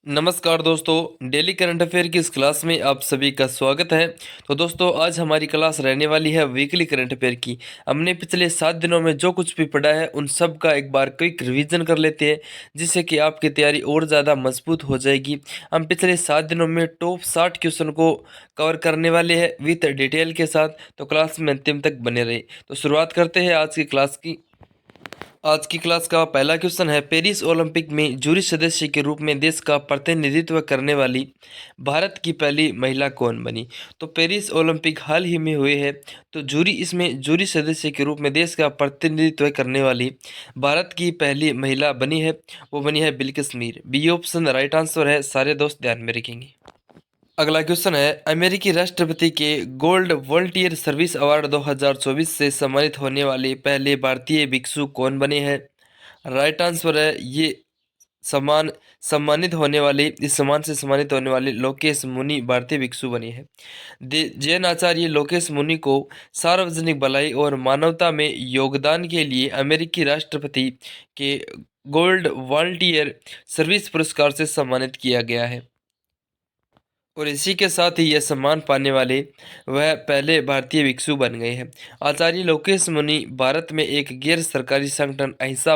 नमस्कार दोस्तों, daily current affair की इस क्लास में आप सभी का स्वागत है। तो दोस्तों, आज हमारी क्लास रहने वाली है वीकली करंट अफेयर की। हमने पिछले 7 दिनों में जो कुछ भी पढ़ा है उन सब का एक बार क्विक रिवीजन कर लेते हैं, जिससे कि आपकी तैयारी और ज़्यादा मजबूत हो जाएगी। हम पिछले 7 दिनों में टॉप 60 क्वेश्चन को कवर करने वाले हैं विथ डिटेल के साथ, तो क्लास में अंतिम तक बने रहे। तो शुरुआत करते हैं आज की क्लास की। आज की क्लास का पहला क्वेश्चन है, पेरिस ओलंपिक में जूरी सदस्य के रूप में देश का प्रतिनिधित्व करने वाली भारत की पहली महिला कौन बनी। तो पेरिस ओलंपिक हाल ही में हुए हैं, तो जूरी सदस्य के रूप में देश का प्रतिनिधित्व करने वाली भारत की पहली महिला बनी है, वो बनी है Bilkis Mir. B option right answer है, सारे दोस्त ध्यान में रखेंगे। अगला क्वेश्चन है, अमेरिकी राष्ट्रपति के गोल्ड वॉलंटियर सर्विस अवार्ड 2024 से सम्मानित होने वाले पहले भारतीय भिक्षु कौन बने हैं। राइट आंसर है, ये सम्मान सम्मानित होने वाले इस सम्मान से सम्मानित होने वाले लोकेश मुनि भारतीय भिक्षु बने हैं। जैन आचार्य लोकेश मुनि को सार्वजनिक भलाई और मानवता में योगदान के लिए अमेरिकी राष्ट्रपति के गोल्ड वॉलंटियर सर्विस पुरस्कार से सम्मानित किया गया है, और इसी के साथ ही यह सम्मान पाने वाले वह पहले भारतीय भिक्षु बन गए हैं। आचार्य लोकेश मुनि भारत में एक गैर सरकारी संगठन अहिंसा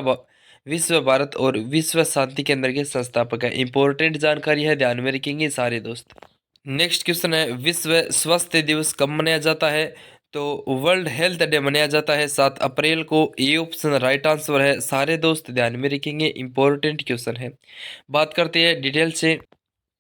विश्व भारत और विश्व शांति केंद्र के संस्थापक है। इंपॉर्टेंट जानकारी है, ध्यान में रखेंगे सारे दोस्त। नेक्स्ट क्वेश्चन है, विश्व स्वास्थ्य दिवस कब मनाया जाता है। तो वर्ल्ड हेल्थ डे मनाया जाता है 7 अप्रैल को। ए ऑप्शन राइट आंसर है, सारे दोस्त ध्यान में रखेंगे, इंपॉर्टेंट क्वेश्चन है। बात करते हैं डिटेल से।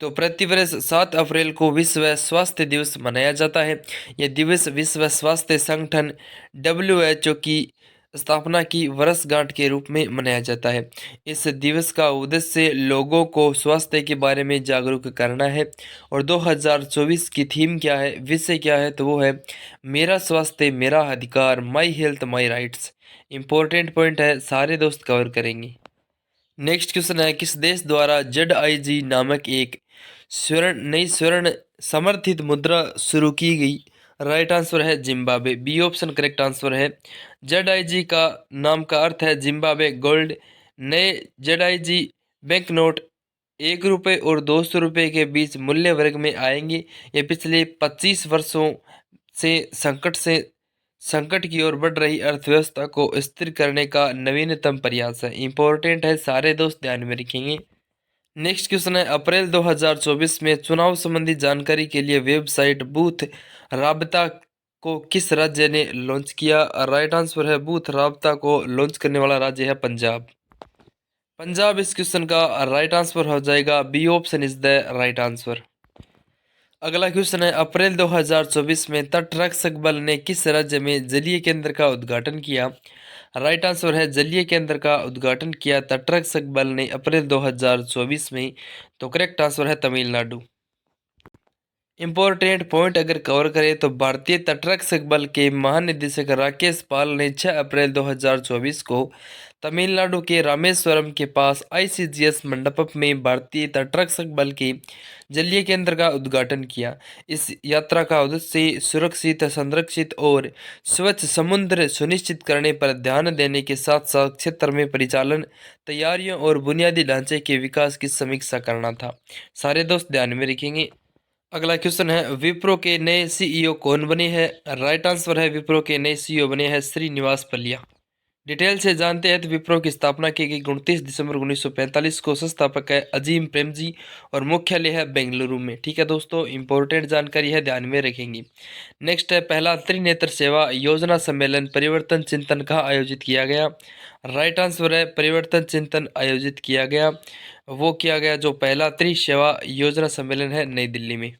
तो प्रतिवर्ष 7 अप्रैल को विश्व स्वास्थ्य दिवस मनाया जाता है। यह दिवस विश्व स्वास्थ्य संगठन WHO की स्थापना की वर्षगांठ के रूप में मनाया जाता है। इस दिवस का उद्देश्य लोगों को स्वास्थ्य के बारे में जागरूक करना है। और 2024 की थीम क्या है, विषय क्या है, तो वो है मेरा स्वास्थ्य मेरा अधिकार, my health my rights. Important point है, सारे दोस्त कवर करेंगे। नेक्स्ट क्वेश्चन है, किस देश द्वारा ZIG नामक एक नई स्वर्ण समर्थित मुद्रा शुरू की गई। राइट आंसर है Zimbabwe. B option correct answer है। ZIG का नाम का अर्थ है जिम्बाब्वे गोल्ड। नए ZIG बैंक नोट 1 रुपये और 200 रुपये के बीच मूल्य वर्ग में आएंगे। ये पिछले 25 वर्षों से संकट की ओर बढ़ रही अर्थव्यवस्था को स्थिर करने का नवीनतम प्रयास है। इंपॉर्टेंट है, सारे दोस्त ध्यान में रखेंगे। नेक्स्ट क्वेश्चन है, अप्रैल 2024 में चुनाव संबंधी जानकारी के लिए वेबसाइट बूथ राबता को किस राज्य ने लॉन्च किया। राइट आंसर है, बूथ राबता को लॉन्च करने वाला राज्य है पंजाब। पंजाब इस क्वेश्चन का राइट आंसर हो जाएगा। B option is the right answer. अगला क्वेश्चन है, अप्रैल 2024 में तटरक्षक बल ने किस राज्य में जलीय केंद्र का उद्घाटन किया। राइट आंसर है, जलीय केंद्र का उद्घाटन किया तटरक्षक बल ने अप्रैल 2024 में। तो करेक्ट आंसर है तमिलनाडु। इंपॉर्टेंट पॉइंट अगर कवर करें तो भारतीय तटरक्षक बल के महानिदेशक राकेश पाल ने 6 अप्रैल 2024 को तमिलनाडु के रामेश्वरम के पास ICGS मंडपम में भारतीय तटरक्षक बल के जलीय केंद्र का उद्घाटन किया। इस यात्रा का उद्देश्य सुरक्षित, संरक्षित और स्वच्छ समुद्र सुनिश्चित करने पर ध्यान देने के साथ साथ क्षेत्र में परिचालन तैयारियों और बुनियादी ढांचे के विकास की समीक्षा करना था। सारे दोस्त ध्यान में रखेंगे। अगला क्वेश्चन है, विप्रो के नए CEO कौन बने हैं। राइट आंसर है, विप्रो के नए CEO बने हैं श्रीनिवास पलिया। डिटेल से जानते हैं तो विप्रो की स्थापना की गई 29 दिसंबर 1945 को। संस्थापक है अजीम प्रेमजी और मुख्यालय है बेंगलुरु में। ठीक है दोस्तों, इंपॉर्टेंट जानकारी है, ध्यान में रखेंगे। नेक्स्ट है, पहला त्रिनेत्र सेवा योजना सम्मेलन परिवर्तन चिंतन कहाँ आयोजित किया गया। राइट आंसर है, परिवर्तन चिंतन आयोजित किया गया, वो किया गया जो पहला त्रिसेवा योजना सम्मेलन है नई दिल्ली में।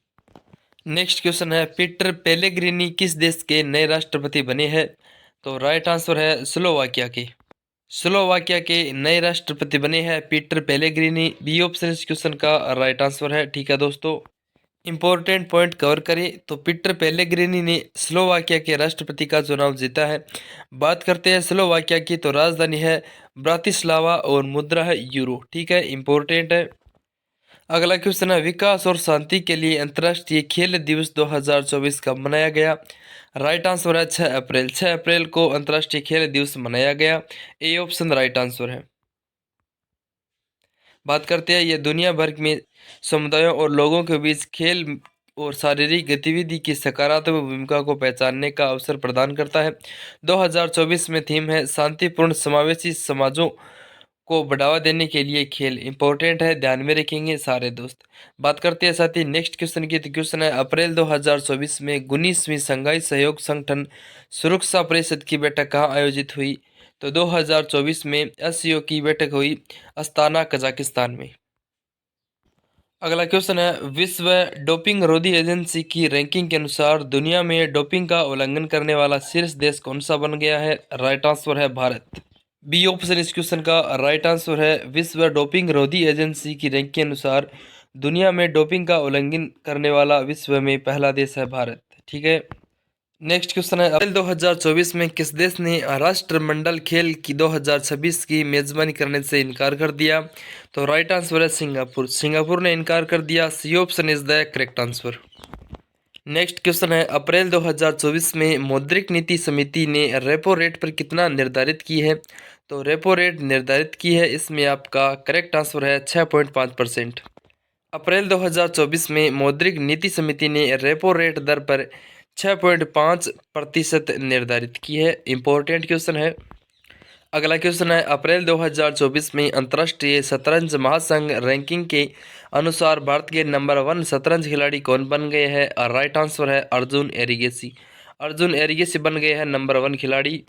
नेक्स्ट क्वेश्चन है, पीटर पेलेग्रिनी किस देश के नए राष्ट्रपति बने हैं। तो राइट आंसर है स्लोवाकिया के। स्लोवाकिया के नए राष्ट्रपति बने हैं पीटर पेलेग्रिनी। बी ऑप्शन इस क्वेश्चन का राइट आंसर है। ठीक है दोस्तों, इंपॉर्टेंट पॉइंट कवर करें तो पीटर पेलेग्रिनी ने स्लोवाकिया के राष्ट्रपति का चुनाव जीता है। बात करते हैं स्लोवाकिया की, तो राजधानी है ब्रातिस्लावा और मुद्रा है यूरो। ठीक है, इंपॉर्टेंट है। अगला क्वेश्चन है, विकास और शांति के लिए अंतर्राष्ट्रीय खेल दिवस 2024 कब मनाया गया। राइट आंसर है 6 अप्रैल। 6 अप्रैल को अंतर्राष्ट्रीय खेल दिवस मनाया गया। ए ऑप्शन राइट आंसर है। बात करते हैं, ये दुनिया भर में समुदायों और लोगों के बीच खेल और शारीरिक गतिविधि की सकारात्मक भूमिका को पहचानने का अवसर प्रदान करता है। 2024 में थीम है शांतिपूर्ण समावेशी समाजों को बढ़ावा देने के लिए खेल इंपॉर्टेंट है, ध्यान में रखेंगे सारे दोस्त। बात करते हैं साथ ही नेक्स्ट क्वेश्चन की। तो क्वेश्चन है, अप्रैल 2024 में 19वीं संघाई सहयोग संगठन सुरक्षा परिषद की बैठक कहाँ आयोजित हुई? तो 2024 में एससीओ की बैठक हुई अस्ताना, कजाकिस्तान में। अगला क्वेश्चन है, विश्व डोपिंग रोधी एजेंसी की रैंकिंग के अनुसार दुनिया में डोपिंग का उल्लंघन करने वाला शीर्ष देश कौन सा बन गया है? राइट आंसर है भारत। बी ऑप्शन इस क्वेश्चन का राइट आंसर है, विश्व डोपिंग रोधी एजेंसी की रैंक के अनुसार दुनिया में डोपिंग का उल्लंघन करने वाला विश्व में पहला देश है भारत। ठीक है। नेक्स्ट क्वेश्चन है, अप्रैल 2024 में किस देश ने राष्ट्रमंडल खेल की 2026 की मेजबानी करने से इनकार कर दिया? तो राइट आंसर है सिंगापुर। सिंगापुर ने इनकार कर दिया। C option is the correct answer. Next question है, अप्रैल 2024 में मौद्रिक नीति समिति ने रेपो रेट पर कितना निर्धारित की है? तो रेपो रेट निर्धारित की है, इसमें आपका करेक्ट आंसर है 6.5%। अप्रैल 2024 में मौद्रिक नीति समिति ने रेपो रेट दर पर 6.5% निर्धारित की है। इंपॉर्टेंट क्वेश्चन है। अगला क्वेश्चन है, अप्रैल 2024 में अंतर्राष्ट्रीय शतरंज महासंघ रैंकिंग के अनुसार भारत के नंबर 1 शतरंज खिलाड़ी कौन बन गए हैं? और राइट आंसर है अर्जुन एरिगेसी। अर्जुन एरिगेसी बन गए हैं नंबर 1 खिलाड़ी।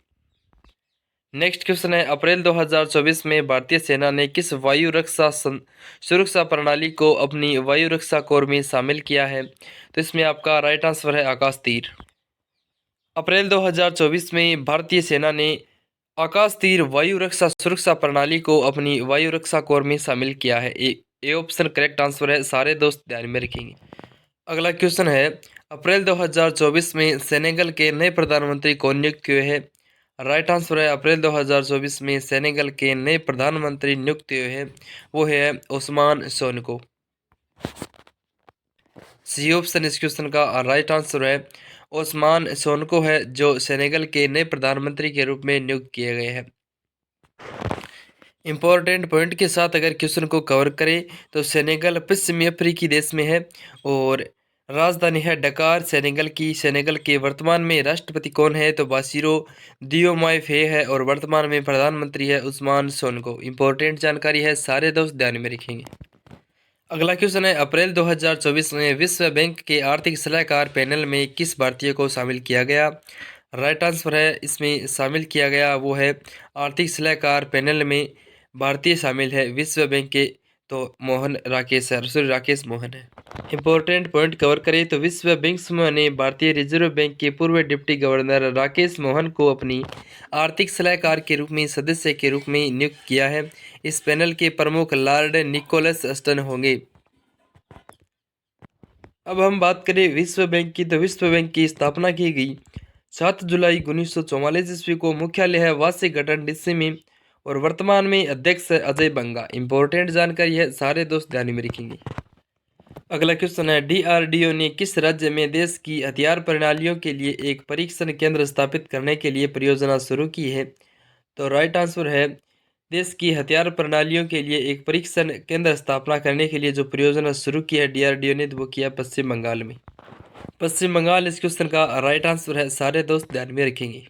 नेक्स्ट क्वेश्चन है, अप्रैल 2024 में भारतीय सेना ने किस वायु रक्षा सुरक्षा प्रणाली को अपनी वायु रक्षा कोर में शामिल किया है? तो इसमें आपका राइट आंसर है आकाश तीर। अप्रैल 2024 में भारतीय सेना ने आकाश तीर वायु रक्षा सुरक्षा प्रणाली को अपनी वायु रक्षा कोर में शामिल किया है। ए ऑप्शन करेक्ट आंसर है, सारे दोस्त ध्यान में रखेंगे। अगला क्वेश्चन है, अप्रैल 2024 में सेनेगल के नए प्रधानमंत्री कौन नियुक्त हुए हैं? राइट आंसर है, अप्रैल 2024 में सेनेगल के नए प्रधानमंत्री नियुक्त हुए हैं, वो है ओस्मान सोनको। सी ऑप्शन इस क्वेश्चन का राइट आंसर है ओस्मान सोनको है, जो सेनेगल के नए प्रधानमंत्री के रूप में नियुक्त किए गए हैं। इंपॉर्टेंट पॉइंट के साथ अगर क्वेश्चन को कवर करें तो सेनेगल पश्चिमी अफ्रीकी देश में है और राजधानी है डकार सेनेगल की। सेनेगल के वर्तमान में राष्ट्रपति कौन है? तो बासिरो दियोमाय फे है और वर्तमान में प्रधानमंत्री है उस्मान सोनको। इंपॉर्टेंट जानकारी है, सारे दोस्त ध्यान में रखेंगे। अगला क्वेश्चन है, अप्रैल 2024 में विश्व बैंक के आर्थिक सलाहकार पैनल में किस भारतीय को शामिल किया गया? राइट आंसर है, इसमें शामिल किया गया वो है आर्थिक सलाहकार पैनल में भारतीय शामिल है विश्व बैंक के, तो मोहन राकेश है, सॉरी राकेश मोहन है। इंपॉर्टेंट पॉइंट कवर करें तो विश्व बैंक समूह ने भारतीय रिजर्व बैंक के पूर्व डिप्टी गवर्नर राकेश मोहन को अपनी आर्थिक सलाहकार के रूप में सदस्य के रूप में नियुक्त किया है। इस पैनल के प्रमुख लॉर्ड निकोलस अस्टन होंगे। अब हम बात करें विश्व बैंक की, तो विश्व बैंक की स्थापना की गई 7 जुलाई 1944 ईस्वी को। मुख्यालय है वाशिंगटन डीसी में और वर्तमान में अध्यक्ष है अजय बंगा। इंपॉर्टेंट जानकारी है, सारे दोस्त ध्यान में रखेंगे। अगला क्वेश्चन है, डीआरडीओ ने किस राज्य में देश की हथियार प्रणालियों के लिए एक परीक्षण केंद्र स्थापित करने के लिए परियोजना शुरू की है? तो राइट आंसर है, देश की हथियार प्रणालियों के लिए एक परीक्षण केंद्र स्थापना करने के लिए जो परियोजना शुरू की है डीआरडीओ ने, वो किया पश्चिम बंगाल में। पश्चिम बंगाल इस क्वेश्चन का राइट आंसर है, सारे दोस्त ध्यान में रखेंगे।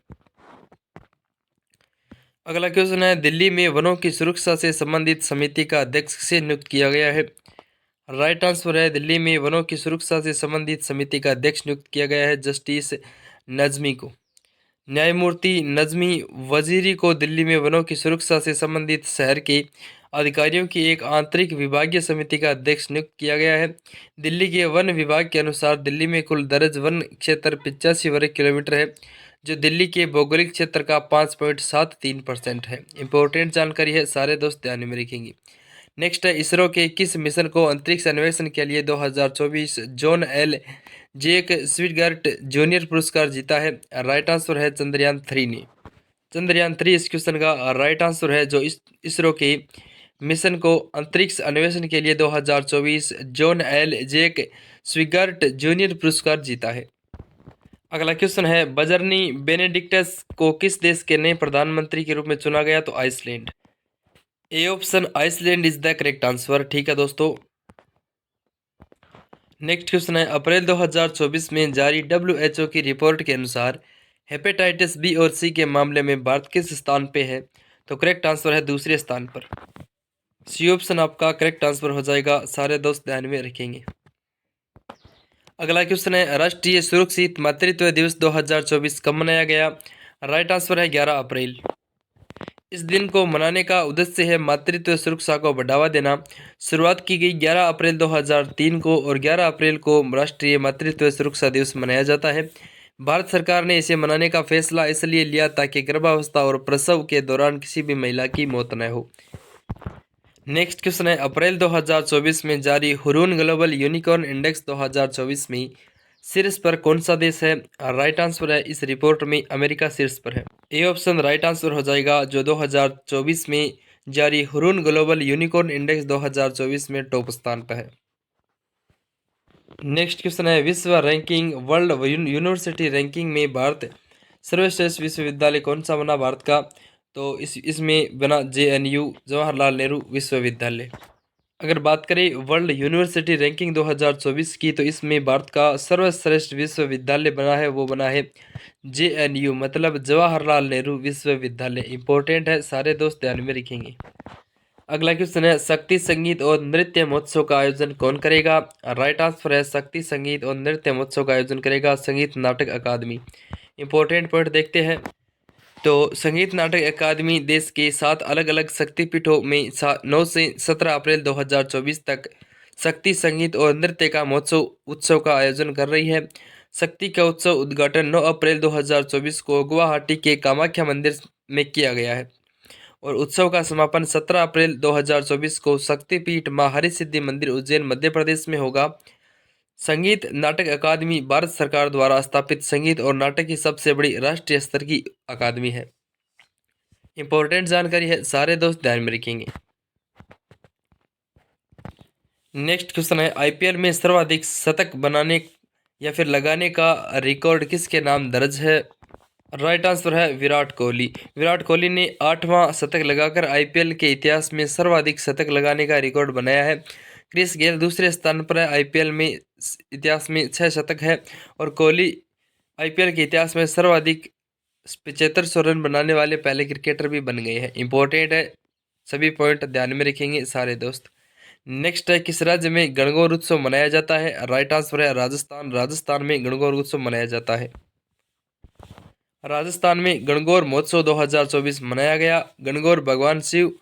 अगला क्वेश्चन है, दिल्ली में वनों की सुरक्षा से संबंधित समिति का अध्यक्ष से नियुक्त किया गया है? राइट आंसर है, दिल्ली में वनों की सुरक्षा से संबंधित समिति का अध्यक्ष नियुक्त किया गया है जस्टिस नजमी को। न्यायमूर्ति नजमी वजीरी को दिल्ली में वनों की सुरक्षा से संबंधित शहर के अधिकारियों की एक आंतरिक विभागीय समिति का अध्यक्ष नियुक्त किया गया है। दिल्ली के वन विभाग के अनुसार दिल्ली में कुल दर्ज वन क्षेत्र 85 वर्ग किलोमीटर है, जो दिल्ली के भौगोलिक क्षेत्र का 5.73% है। इंपॉर्टेंट जानकारी है, सारे दोस्त ध्यान में रखेंगे। नेक्स्ट है, इसरो के किस मिशन को अंतरिक्ष अन्वेषण के लिए 2024 जॉन एल जेक स्विटगर्ट जूनियर पुरस्कार जीता है? राइट आंसर है चंद्रयान 3 ने। चंद्रयान 3 इस क्वेश्चन का राइट आंसर है, जो इसरो के मिशन को अंतरिक्ष अन्वेषण के लिए 2024 जॉन एल जेक स्विटगर्ट जूनियर पुरस्कार जीता है। अगला क्वेश्चन है, बजरनी बेनेडिक्टस को किस देश के नए प्रधानमंत्री के रूप में चुना गया? तो Iceland. A option Iceland is the correct answer. ठीक है दोस्तों। नेक्स्ट क्वेश्चन है, अप्रैल 2024 में जारी WHO की रिपोर्ट के अनुसार हेपेटाइटिस बी और सी के मामले में भारत किस स्थान पे है? तो करेक्ट आंसर है दूसरे स्थान पर। सी ऑप्शन आपका करेक्ट आंसर हो जाएगा। सारे दोस्त ध्यान में रखेंगे। अगला क्वेश्चन है, राष्ट्रीय सुरक्षित मातृत्व दिवस 2024 कब मनाया गया? राइट आंसर है 11 अप्रैल। इस दिन को मनाने का उद्देश्य है मातृत्व सुरक्षा को बढ़ावा देना। शुरुआत की गई 11 अप्रैल 2003 को और 11 अप्रैल को राष्ट्रीय मातृत्व सुरक्षा दिवस मनाया जाता है। भारत सरकार ने इसे मनाने का फैसला इसलिए लिया ताकि गर्भावस्था और प्रसव के दौरान किसी भी महिला की मौत न हो। नेक्स्ट क्वेश्चन है, अप्रैल 2024 में जारी हुरून ग्लोबल यूनिकॉर्न इंडेक्स 2024 में शीर्ष पर कौन सा देश है? राइट आंसर है इस रिपोर्ट में अमेरिका शीर्ष पर है। ए ऑप्शन राइट आंसर हो जाएगा, जो 2024 में जारी हुरून ग्लोबल यूनिकॉर्न इंडेक्स 2024 में टॉप स्थान पर है। नेक्स्ट क्वेश्चन है, विश्व रैंकिंग वर्ल्ड यूनिवर्सिटी रैंकिंग में भारत सर्वश्रेष्ठ विश्वविद्यालय कौन सा बना भारत का? तो इसमें बना JNU जवाहरलाल नेहरू विश्वविद्यालय। अगर बात करें वर्ल्ड यूनिवर्सिटी रैंकिंग 2024 की, तो इसमें भारत का सर्वश्रेष्ठ विश्वविद्यालय बना है, वो बना है JNU मतलब जवाहरलाल नेहरू विश्वविद्यालय। इंपॉर्टेंट है, सारे दोस्त ध्यान में रखेंगे। अगला क्वेश्चन है, शक्ति संगीत और नृत्य महोत्सव का आयोजन कौन करेगा? राइट आंसर है शक्ति संगीत और नृत्य महोत्सव का आयोजन करेगा संगीत नाटक अकादमी। इंपॉर्टेंट पॉइंट देखते हैं। तो संगीत नाटक अकादमी देश के 7 अलग अलग शक्तिपीठों में 9 से 17 अप्रैल 2024 तक शक्ति संगीत और नृत्य का महोत्सव उत्सव का आयोजन कर रही है। शक्ति का उत्सव उद्घाटन 9 अप्रैल 2024 को गुवाहाटी के कामाख्या मंदिर में किया गया है और उत्सव का समापन 17 अप्रैल 2024 को शक्तिपीठ मां हरसिद्धि मंदिर उज्जैन मध्य प्रदेश में होगा। संगीत नाटक अकादमी भारत सरकार द्वारा स्थापित संगीत और नाटक की सबसे बड़ी राष्ट्रीय स्तर की अकादमी है। इंपॉर्टेंट जानकारी है, सारे दोस्त ध्यान में रखेंगे। नेक्स्ट क्वेश्चन है, IPL में सर्वाधिक शतक बनाने या फिर लगाने का रिकॉर्ड किसके नाम दर्ज है? राइट आंसर है विराट कोहली। विराट कोहली ने 8वां शतक लगाकर IPL के इतिहास में सर्वाधिक शतक लगाने का रिकॉर्ड बनाया है। क्रिस गेल दूसरे स्थान पर है। IPL में इतिहास में 6 शतक है और कोहली IPL के इतिहास में सर्वाधिक 7500 रन बनाने वाले पहले क्रिकेटर भी बन गए हैं। इंपॉर्टेंट है, सभी पॉइंट ध्यान में रखेंगे सारे दोस्त। नेक्स्ट है, किस राज्य में गणगौर उत्सव मनाया जाता है? राइट आंसर है राजस्थान। राजस्थान में गणगौर उत्सव मनाया जाता है। राजस्थान में गणगौर महोत्सव 2024 मनाया गया। गणगौर भगवान शिव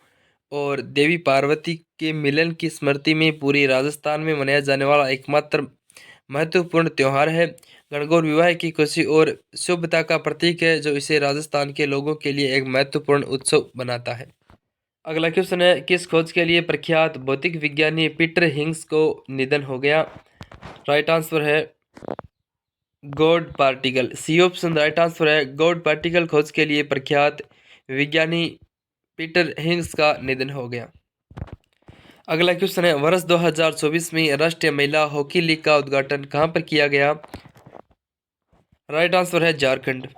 और देवी पार्वती के मिलन की स्मृति में पूरी राजस्थान में मनाया जाने वाला एकमात्र महत्वपूर्ण त्यौहार है। गणगौर विवाह की खुशी और शुभता का प्रतीक है, जो इसे राजस्थान के लोगों के लिए एक महत्वपूर्ण उत्सव बनाता है। अगला क्वेश्चन है, किस खोज के लिए प्रख्यात भौतिक विज्ञानी पीटर हिग्स को निधन हो गया? राइट आंसर है God particle. C option right answer है। गॉड पार्टिकल खोज के लिए प्रख्यात विज्ञानी पीटर हिग्स का निधन हो गया। अगला क्वेश्चन है, वर्ष 2024 में राष्ट्रीय महिला हॉकी लीग का उद्घाटन कहां पर किया गया? राइट आंसर है झारखंड।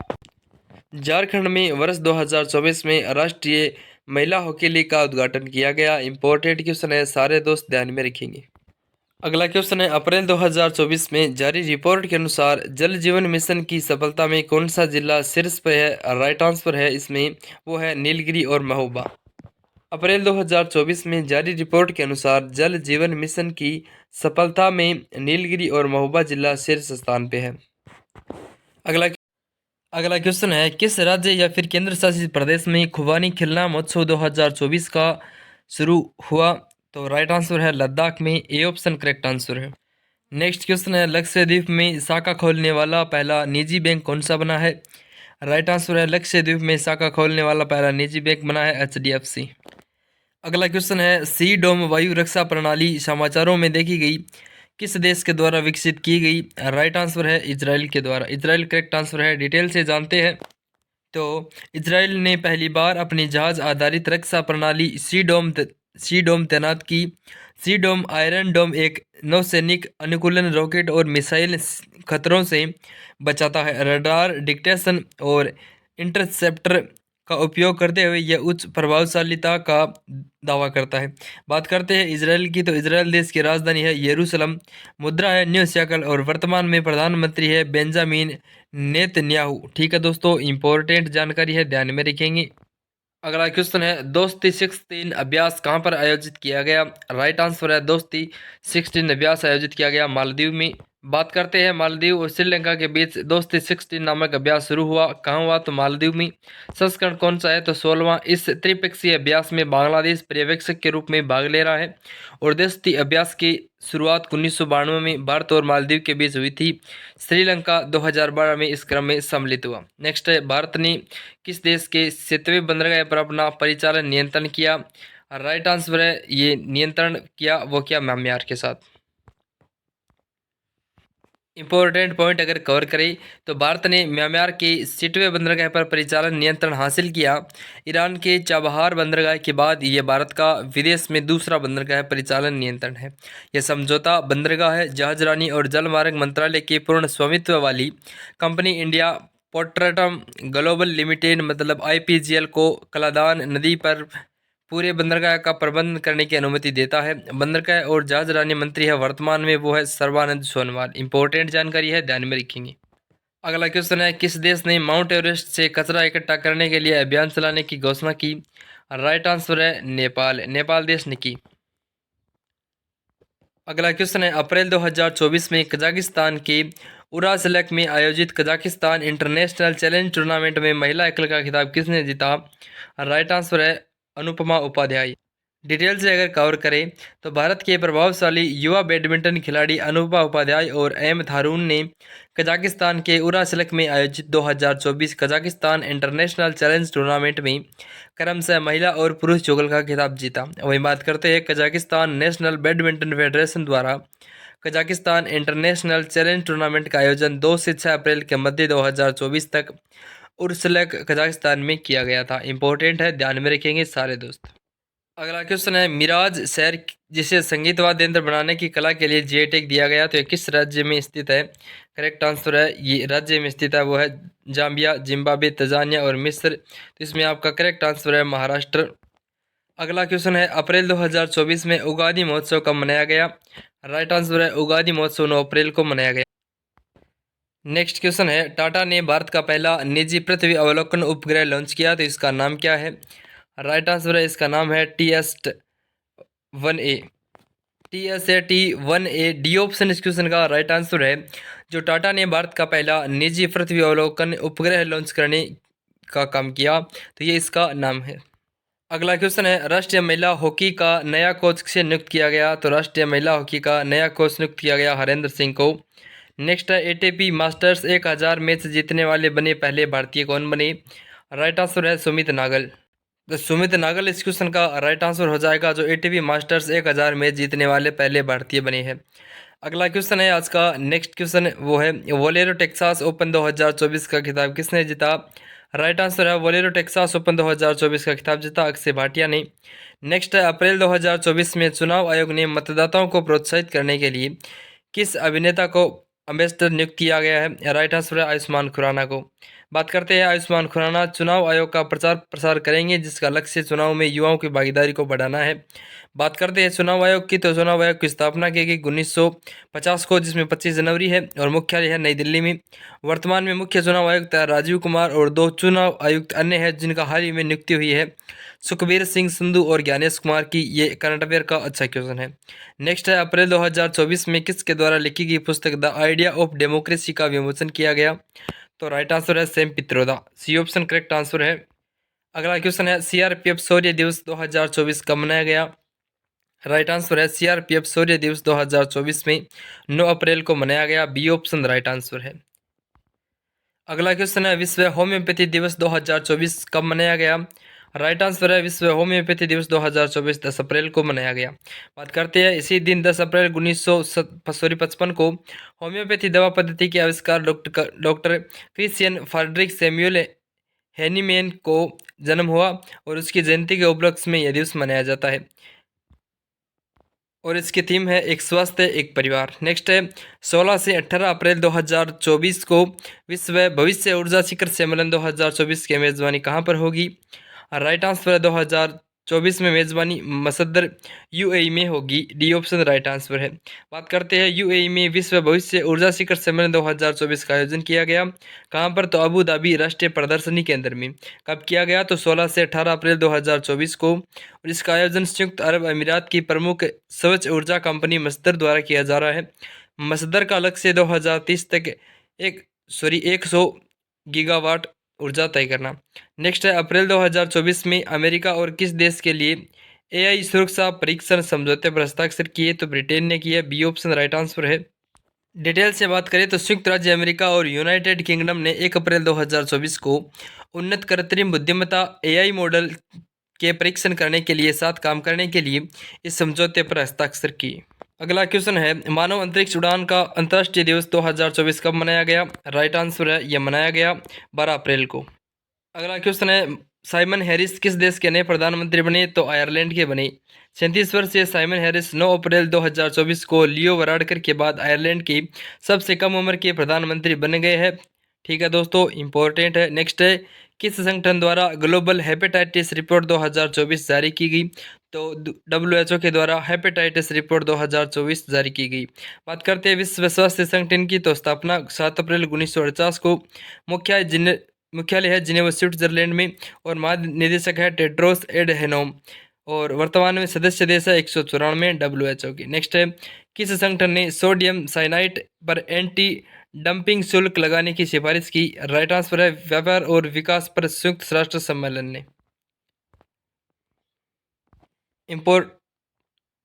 झारखंड में वर्ष 2024 में राष्ट्रीय महिला हॉकी लीग का उद्घाटन किया गया। इंपॉर्टेंट क्वेश्चन है, सारे दोस्त ध्यान में रखेंगे। अगला क्वेश्चन है, अप्रैल 2024 में जारी रिपोर्ट के अनुसार जल जीवन मिशन की सफलता में कौन सा जिला शीर्ष पर है? राइट आंसर है इसमें वो है नीलगिरी और महोबा। अप्रैल 2024 में जारी रिपोर्ट के अनुसार जल जीवन मिशन की सफलता में नीलगिरी और महोबा जिला शीर्ष स्थान पे है। अगला अगला क्वेश्चन है, किस राज्य या फिर केंद्र शासित प्रदेश में खुबानी खिलना महोत्सव 2024 का शुरू हुआ? तो राइट आंसर है लद्दाख में। ए ऑप्शन करेक्ट आंसर है। नेक्स्ट क्वेश्चन है, लक्षद्वीप में शाखा खोलने वाला पहला निजी बैंक कौन सा बना है? राइट आंसर है लक्षद्वीप में शाखा खोलने वाला पहला निजी बैंक बना है HDFC। अगला क्वेश्चन है, सी डोम वायु रक्षा प्रणाली समाचारों में देखी गई किस देश के द्वारा विकसित की गई? राइट आंसर है इजराइल के द्वारा। इजराइल करेक्ट आंसर है। डिटेल से जानते हैं। तो इजराइल ने पहली बार अपनी जहाज आधारित रक्षा प्रणाली सी डोम तैनात की। सी डोम आयरन डोम एक नौसैनिक अनुकूलन रॉकेट और मिसाइल खतरों से बचाता है। रडार डिटेक्शन और इंटरसेप्टर का उपयोग करते हुए यह उच्च प्रभावशालीता का दावा करता है। बात करते हैं इसराइल की, तो इसराइल देश की राजधानी है यरूशलेम, मुद्रा है न्यू शेकल और वर्तमान में प्रधानमंत्री है बेंजामिन नेतन्याहू। ठीक है दोस्तों, इंपॉर्टेंट जानकारी है, ध्यान में रखेंगे। अगला क्वेश्चन है, दोस्ती 16 अभ्यास कहाँ पर आयोजित किया गया? राइट आंसर है दोस्ती 16 अभ्यास आयोजित किया गया मालदीव में। बात करते हैं मालदीव और श्रीलंका के बीच दोस्ती 16 नामक अभ्यास शुरू हुआ, कहाँ हुआ? तो मालदीव में। संस्करण कौन सा है? तो 16वां। इस त्रिपक्षीय अभ्यास में बांग्लादेश पर्यवेक्षक के रूप में भाग ले रहा है और दोस्ती अभ्यास की शुरुआत 1992 में भारत और मालदीव के बीच हुई थी। श्रीलंका 2012 में इस क्रम में सम्मिलित हुआ। नेक्स्ट है, भारत ने किस देश के 7वें बंदरगाह पर अपना परिचालन नियंत्रण किया? राइट आंसर है, ये नियंत्रण किया वो क्या? म्यांमार के साथ। इंपॉर्टेंट पॉइंट अगर कवर करें तो भारत ने म्यांमार के 7वें बंदरगाह पर परिचालन नियंत्रण हासिल किया। ईरान के चाबहार बंदरगाह के बाद ये भारत का विदेश में दूसरा बंदरगाह परिचालन नियंत्रण है। यह समझौता बंदरगाह है, जहाजरानी और जलमार्ग मंत्रालय के पूर्ण स्वामित्व वाली कंपनी इंडिया पोर्ट्रटम ग्लोबल लिमिटेड मतलब IPGL को कलादान नदी पर पूरे बंदरगाह का प्रबंध करने की अनुमति देता है। बंदरगाह और जहाजरानी मंत्री है वर्तमान में, वो है सर्बानंद सोनोवाल। इंपॉर्टेंट जानकारी है, ध्यान में रखेंगे। अगला क्वेश्चन है, किस देश ने माउंट एवरेस्ट से कचरा इकट्ठा करने के लिए अभियान चलाने की घोषणा की? राइट आंसर है नेपाल, नेपाल देश ने की। अगला क्वेश्चन है, अप्रैल 2024 में कजाकिस्तान के उरासलक में आयोजित कजाकिस्तान इंटरनेशनल चैलेंज टूर्नामेंट में महिला एकल का खिताब किसने जीता? राइट आंसर है अनुपमा उपाध्याय। डिटेल से अगर कवर करें तो भारत के प्रभावशाली युवा बैडमिंटन खिलाड़ी अनुपमा उपाध्याय और अहमद हारून ने कजाकिस्तान के उरासलक में आयोजित 2024 कजाकिस्तान इंटरनेशनल चैलेंज टूर्नामेंट में क्रमशः महिला और पुरुष युगल का खिताब जीता। वहीं बात करते हैं कजाकिस्तान नेशनल बैडमिंटन फेडरेशन द्वारा कजाकिस्तान इंटरनेशनल चैलेंज टूर्नामेंट का आयोजन 2 से 6 अप्रैल के मध्य 2024 तक उर्सलक कजाकिस्तान में किया गया था। इंपॉर्टेंट है, ध्यान में रखेंगे सारे दोस्त। अगला क्वेश्चन है, मिराज शहर जिसे संगीत वाद्य यंत्र बनाने की कला के लिए GI टैग दिया गया, तो ये किस राज्य में स्थित है? करेक्ट आंसर है, ये राज्य में स्थित है वो है जाम्बिया, जिम्बाब्वे, तंजानिया और मिस्र। तो इसमें आपका करेक्ट आंसर है महाराष्ट्र। अगला क्वेश्चन है, अप्रैल 2024 में उगादी महोत्सव कब मनाया गया? राइट आंसर है उगादी महोत्सव 9 अप्रैल को मनाया गया। नेक्स्ट क्वेश्चन है, टाटा ने भारत का पहला निजी पृथ्वी अवलोकन उपग्रह लॉन्च किया, तो इसका नाम क्या है? राइट आंसर है, इसका नाम है TS-1A। TSAT-1A डी ऑप्शन इस क्वेश्चन का राइट आंसर है। जो टाटा ने भारत का पहला निजी पृथ्वी अवलोकन उपग्रह लॉन्च करने का काम किया, तो ये इसका नाम है। अगला क्वेश्चन है, राष्ट्रीय महिला हॉकी का नया कोच किसे नियुक्त किया गया? तो राष्ट्रीय महिला हॉकी का नया कोच नियुक्त किया गया हरेंद्र सिंह को। नेक्स्ट है, ATP मास्टर्स 1000 मैच जीतने वाले बने पहले भारतीय कौन बने? राइट आंसर है सुमित नागल। तो सुमित नागल इस क्वेश्चन का राइट आंसर हो जाएगा, जो ATP मास्टर्स 1000 मैच जीतने वाले पहले भारतीय बने हैं। अगला क्वेश्चन है आज का नेक्स्ट क्वेश्चन, वो है बोलेरो टेक्सास ओपन 2024 का खिताब किसने जीता? राइट आंसर है बोलेरो टेक्सास ओपन 2024 का खिताब जीता अक्षय भाटिया ने। नेक्स्ट है, अप्रैल 2024 में चुनाव आयोग ने मतदाताओं को प्रोत्साहित करने के लिए किस अभिनेता को एम्बेसडर नियुक्त किया गया है? राइट आंसर है आयुष्मान खुराना को। बात करते हैं, आयुष्मान खुराना चुनाव आयोग का प्रचार प्रसार करेंगे जिसका लक्ष्य चुनाव में युवाओं की भागीदारी को बढ़ाना है। बात करते हैं चुनाव आयोग की, तो चुनाव आयोग की स्थापना की गई 1950 को, जिसमें 25 जनवरी है और मुख्यालय है नई दिल्ली में। वर्तमान में मुख्य चुनाव आयुक्त राजीव कुमार और 2 चुनाव आयुक्त अन्य हैं जिनका हाल ही में नियुक्ति हुई है, सुखबीर सिंह संधू और ज्ञानेश कुमार की। ये करंट अफेयर का अच्छा क्वेश्चन है। नेक्स्ट है, अप्रैल 2024 में किसके द्वारा लिखी गई पुस्तक द आइडिया ऑफ डेमोक्रेसी का विमोचन किया गया? तो राइट आंसर है Sam Pitroda, C option correct answer है। अगला क्वेश्चन है, CRPF शौर्य दिवस 2024 कब मनाया गया? राइट आंसर है CRPF शौर्य दिवस 2024 में 9 अप्रैल को मनाया गया, बी ऑप्शन राइट आंसर है। अगला क्वेश्चन है, विश्व होम्योपैथी दिवस 2024 कब मनाया गया? राइट आंसर है विश्व होम्योपैथी दिवस 2024 10 अप्रैल को मनाया गया। बात करते हैं, इसी दिन 10 अप्रैल 1955 को होम्योपैथी दवा पद्धति के आविष्कार doctor Christian Friedrich Samuel Hahnemann को जन्म हुआ और उसकी जयंती के उपलक्ष्य में यह दिवस मनाया जाता है। और इसकी थीम है एक स्वस्थ एक परिवार। नेक्स्ट है 16 से 18 अप्रैल 2024 को विश्व भविष्य ऊर्जा शिखर सम्मेलन 2024 की मेज़बानी कहाँ पर होगी? राइट आंसर है 2024 में मेज़बानी मसदर यूएई में होगी। डी ऑप्शन राइट आंसर है। बात करते हैं यूएई में विश्व भविष्य ऊर्जा शिखर सम्मेलन 2024 का आयोजन किया गया कहाँ पर? तो अबू धाबी राष्ट्रीय प्रदर्शनी केंद्र में। कब किया गया? तो 16 से 18 अप्रैल 2024 को। और इसका आयोजन संयुक्त अरब अमीरात की प्रमुख स्वच्छ ऊर्जा कंपनी मसदर द्वारा किया जा रहा है। मसदर का लक्ष्य 2030 तक 100 गीगावाट ऊर्जा तय करना। नेक्स्ट है अप्रैल 2024 में अमेरिका और किस देश के लिए एआई सुरक्षा परीक्षण समझौते पर हस्ताक्षर किए? तो ब्रिटेन ने किया। बी ऑप्शन राइट आंसर है। डिटेल से बात करें तो संयुक्त राज्य अमेरिका और यूनाइटेड किंगडम ने 1 अप्रैल 2024 को उन्नत कृत्रिम बुद्धिमत्ता एआई मॉडल के परीक्षण करने के लिए साथ काम करने के लिए इस समझौते पर हस्ताक्षर किए। अगला क्वेश्चन है मानव अंतरिक्ष उड़ान का अंतर्राष्ट्रीय दिवस 2024 कब मनाया गया? राइट आंसर है यह मनाया गया 12 अप्रैल को। अगला क्वेश्चन है साइमन हैरिस किस देश के नए प्रधानमंत्री बने? तो आयरलैंड के बने। 37 वर्षीय साइमन हैरिस 9 अप्रैल 2024 को लियो वराडकर के बाद आयरलैंड की सबसे कम उम्र के प्रधानमंत्री बन गए हैं। ठीक है दोस्तों, इंपॉर्टेंट है। नेक्स्ट है किस संगठन द्वारा ग्लोबल हेपेटाइटिस रिपोर्ट 2024 जारी की गई? तो WHO के द्वारा हेपेटाइटिस रिपोर्ट 2024 जारी की गई। बात करते हैं विश्व स्वास्थ्य संगठन की, तो स्थापना 7 अप्रैल 1949 को। मुख्यालय है जिनेवा स्विट्जरलैंड में और महानिदेशक है टेड्रोस एडहेनोम और वर्तमान में सदस्य देश है 194 WHO की। नेक्स्ट है किस संगठन ने सोडियम साइनाइड पर एंटी डंपिंग शुल्क लगाने की सिफारिश की? राइट आंसर है व्यापार और विकास पर संयुक्त राष्ट्र सम्मेलन ने।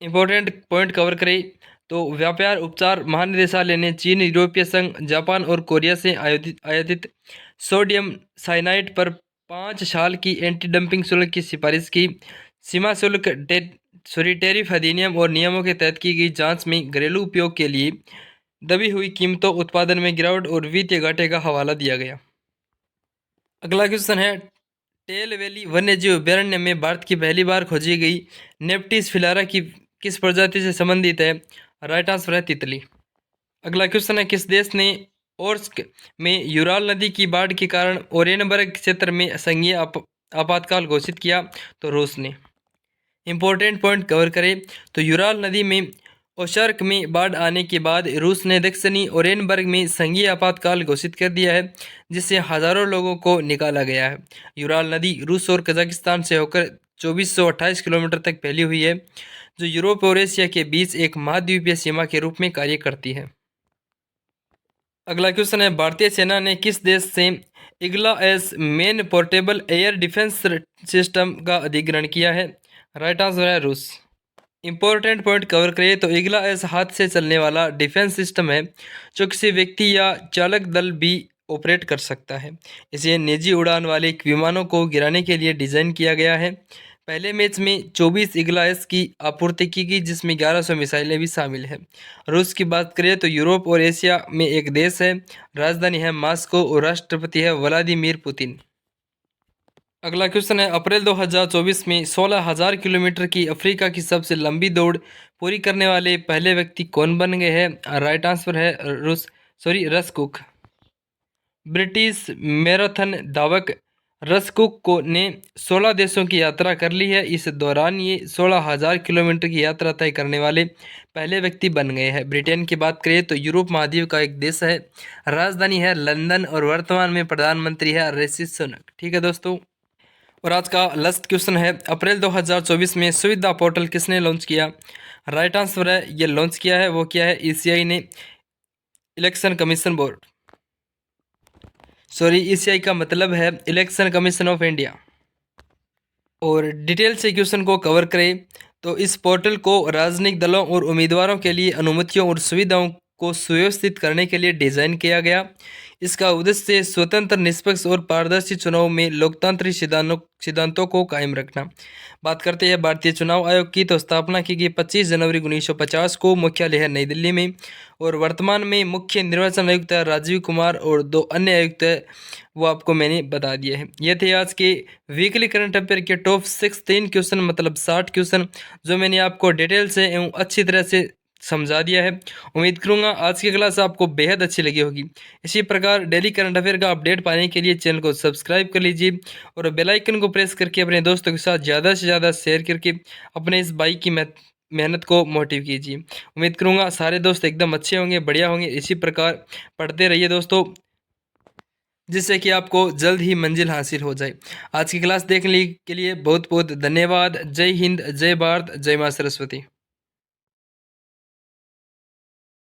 इंपॉर्टेंट पॉइंट कवर करें तो व्यापार उपचार महानिदेशालय ने चीन, यूरोपीय संघ, जापान और कोरिया से आयातित सोडियम साइनाइड पर 5 साल की एंटी डंपिंग शुल्क की सिफारिश की। सीमा शुल्क टैरिफ अधिनियम और नियमों के तहत की गई जांच में घरेलू उपयोग के लिए दबी हुई कीमतों, उत्पादन में गिरावट और वित्तीय घाटे का हवाला दिया गया। अगला क्वेश्चन है टेल वैली वन्यजीव अभ्यारण्य में भारत की पहली बार खोजी गई नेप्टिस फिलारा की किस प्रजाति से संबंधित है? राइट आंसर है तितली। अगला क्वेश्चन है किस देश ने ओर्स्क में यूराल नदी की बाढ़ के कारण ओरेनबर्ग क्षेत्र में संघीय आपातकाल घोषित किया? तो रूस ने। इंपॉर्टेंट पॉइंट कवर करें तो यूराल नदी में ओशर्क में बाढ़ आने के बाद रूस ने दक्षिणी ओरेनबर्ग में संघीय आपातकाल घोषित कर दिया है जिससे हजारों लोगों को निकाला गया है। यूराल नदी रूस और कजाकिस्तान से होकर 2428 किलोमीटर तक फैली हुई है जो यूरोप और एशिया के बीच एक महाद्वीपीय सीमा के रूप में कार्य करती है। अगला क्वेश्चन है भारतीय सेना ने किस देश से Igla S main portable air defence system का अधिग्रहण किया है? राइट आंसर है रूस। इंपॉर्टेंट पॉइंट कवर करें तो इग्ला एस हाथ से चलने वाला डिफेंस सिस्टम है जो किसी व्यक्ति या चालक दल भी ऑपरेट कर सकता है। इसे निजी उड़ान वाले विमानों को गिराने के लिए डिज़ाइन किया गया है। पहले मैच में 24 इग्ला एस की आपूर्ति की गई जिसमें 1100 मिसाइलें भी शामिल हैं। रूस की बात करें तो यूरोप और एशिया में एक देश है, राजधानी है मॉस्को और राष्ट्रपति है व्लादिमीर पुतिन। अगला क्वेश्चन है अप्रैल 2024 में 16,000 किलोमीटर की अफ्रीका की सबसे लंबी दौड़ पूरी करने वाले पहले व्यक्ति कौन बन गए हैं? राइट आंसर है रस कुक। ब्रिटिश मैराथन धावक रस कुक को ने 16 देशों की यात्रा कर ली है। इस दौरान ये 16,000 किलोमीटर की यात्रा तय करने वाले पहले व्यक्ति बन गए हैं। ब्रिटेन की बात करें तो यूरोप महाद्वीप का एक देश है, राजधानी है लंदन और वर्तमान में प्रधानमंत्री है ऋषि सुनक। ठीक है दोस्तों, और आज का लास्ट क्वेश्चन है अप्रैल 2024 में सुविधा पोर्टल किसने लॉन्च किया? राइट आंसर है ये लॉन्च किया है वो क्या है? ईसीआई ने, इलेक्शन कमीशन बोर्ड, ईसीआई का मतलब है इलेक्शन कमीशन ऑफ इंडिया। और डिटेल से क्वेश्चन को कवर करें तो इस पोर्टल को राजनीतिक दलों और उम्मीदवारों के लिए अनुमतियों और सुविधाओं को सुव्यवस्थित करने के लिए डिज़ाइन किया गया। इसका उद्देश्य स्वतंत्र, निष्पक्ष और पारदर्शी चुनाव में लोकतांत्रिक सिद्धांतों को कायम रखना। बात करते हैं भारतीय चुनाव आयोग की, तो स्थापना की गई 25 जनवरी 1950 को, मुख्यालय है नई दिल्ली में, और वर्तमान में मुख्य निर्वाचन आयुक्त है राजीव कुमार और 2 अन्य आयुक्त है, वो आपको मैंने बता दिया है। ये थे आज के वीकली करंट अफेयर के टॉप 16 क्वेश्चन, मतलब 60 क्वेश्चन, जो मैंने आपको डिटेल से एवं अच्छी तरह से समझा दिया है। उम्मीद करूंगा आज की क्लास आपको बेहद अच्छी लगी होगी। इसी प्रकार डेली करंट अफेयर का अपडेट पाने के लिए चैनल को सब्सक्राइब कर लीजिए और बेल आइकन को प्रेस करके अपने दोस्तों के साथ ज़्यादा से ज़्यादा शेयर करके अपने इस भाई की मेहनत को मोटिव कीजिए। उम्मीद करूंगा सारे दोस्त एकदम अच्छे होंगे, बढ़िया होंगे। इसी प्रकार पढ़ते रहिए दोस्तों, जिससे कि आपको जल्द ही मंजिल हासिल हो जाए। आज की क्लास देखने के लिए बहुत बहुत धन्यवाद। जय हिंद, जय भारत, जय माँ सरस्वती।